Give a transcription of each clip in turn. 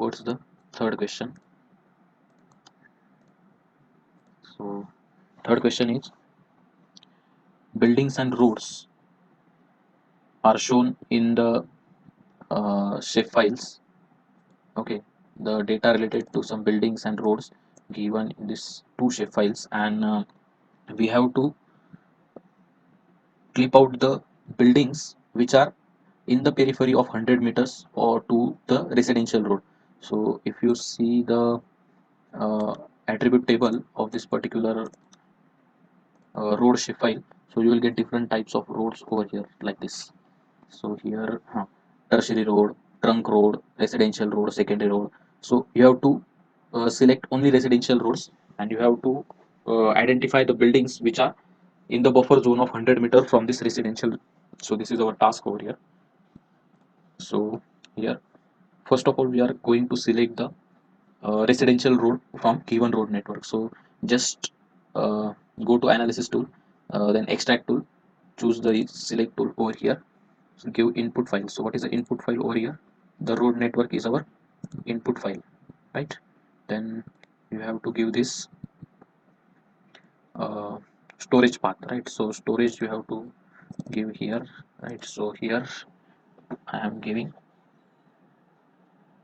towards the third question. So third question is, buildings and roads are shown in the shape files. Okay, the data related to some buildings and roads given in this two shape files, and we have to clip out the buildings which are in the periphery of 100 meters or to the residential road. So if you see the uh, attribute table of this particular road shape file, so you will get different types of roads over here like this. So here tertiary road, trunk road, residential road, secondary road. So you have to select only residential roads, and you have to identify the buildings which are in the buffer zone of 100 meter from this residential. So this is our task over here. So here, first of all, we are going to select the residential road from given road network. So just go to analysis tool, then extract tool, choose the select tool over here. So give input file. So what is the input file over here? The road network is our input file, right? Then you have to give this uh, storage path, right? So storage you have to give here, right? So here I am giving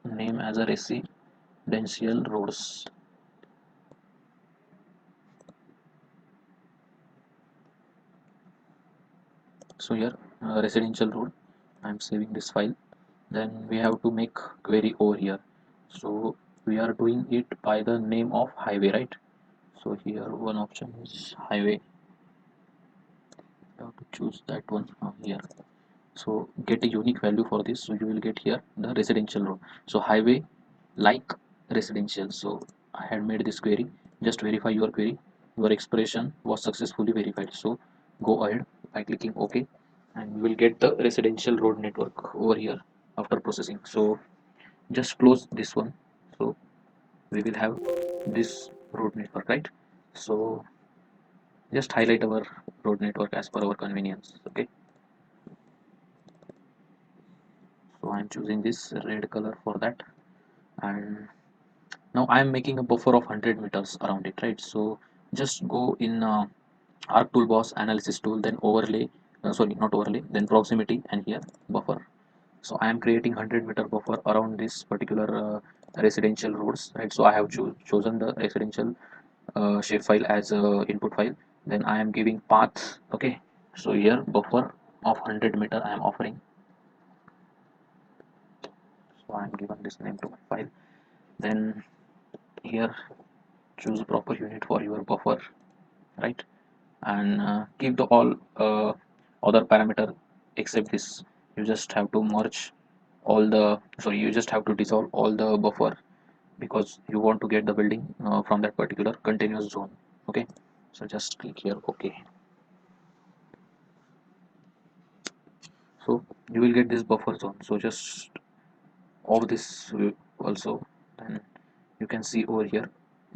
name as a residential roads. So here residential road, I'm saving this file. Then we have to make query over here. So we are doing it by the name of highway, right? So here one option is highway. You have to choose that one here. So get a unique value for this. So you will get here the residential road. So highway like residential. So I had made this query. Just verify your query. Your expression was successfully verified. So go ahead by clicking OK, and you will get the residential road network over here after processing. So just close this one. So we will have this road network, right? So just highlight our road network as per our convenience. Okay, so I'm choosing this red color for that, and now I'm making a buffer of 100 meters around it, right? So just go in arc toolbox, analysis tool, then overlay, sorry, not overlay, then proximity, and here buffer. So I am creating 100-meter buffer around this particular residential roads, right? So I have chosen the residential shape file as a input file. Then I am giving path. Okay, so here buffer of 100 meter I am offering. So I am given this name to my file. Then here choose proper unit for your buffer, right? And keep the all other parameter except this. You just have to merge all the, sorry, you just have to dissolve all the buffer because you want to get the building from that particular continuous zone. Okay, so just click here OK. So you will get this buffer zone. So just of this also, then you can see over here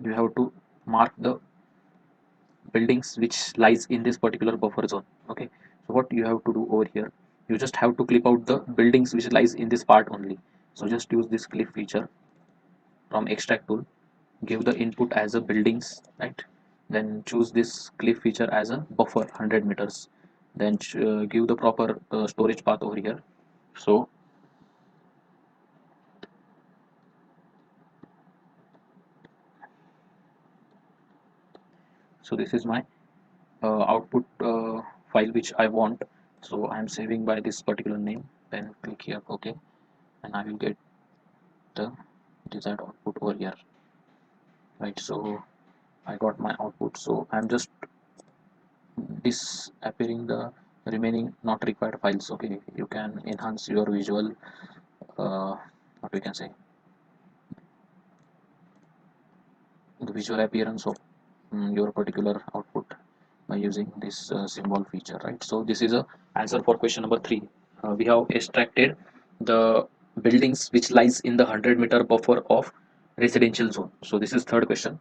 you have to mark the buildings which lies in this particular buffer zone. Okay, so what you have to do over here, you just have to clip out the buildings which lies in this part only. So just use this clip feature from extract tool, give the input as a buildings, right? Then choose this clip feature as a buffer 100 meters, then give the proper storage path over here. So this is my output file which I want. So I am saving by this particular name, then click here OK, and I will get the desired output over here, right? So I got my output. So I'm just disappearing the remaining not required files. Okay, you can enhance your visual what we can say, the visual appearance of your particular output by using this symbol feature, right? So this is a answer for question number 3. We have extracted the buildings which lies in the 100-meter buffer of residential zone. So this is third question.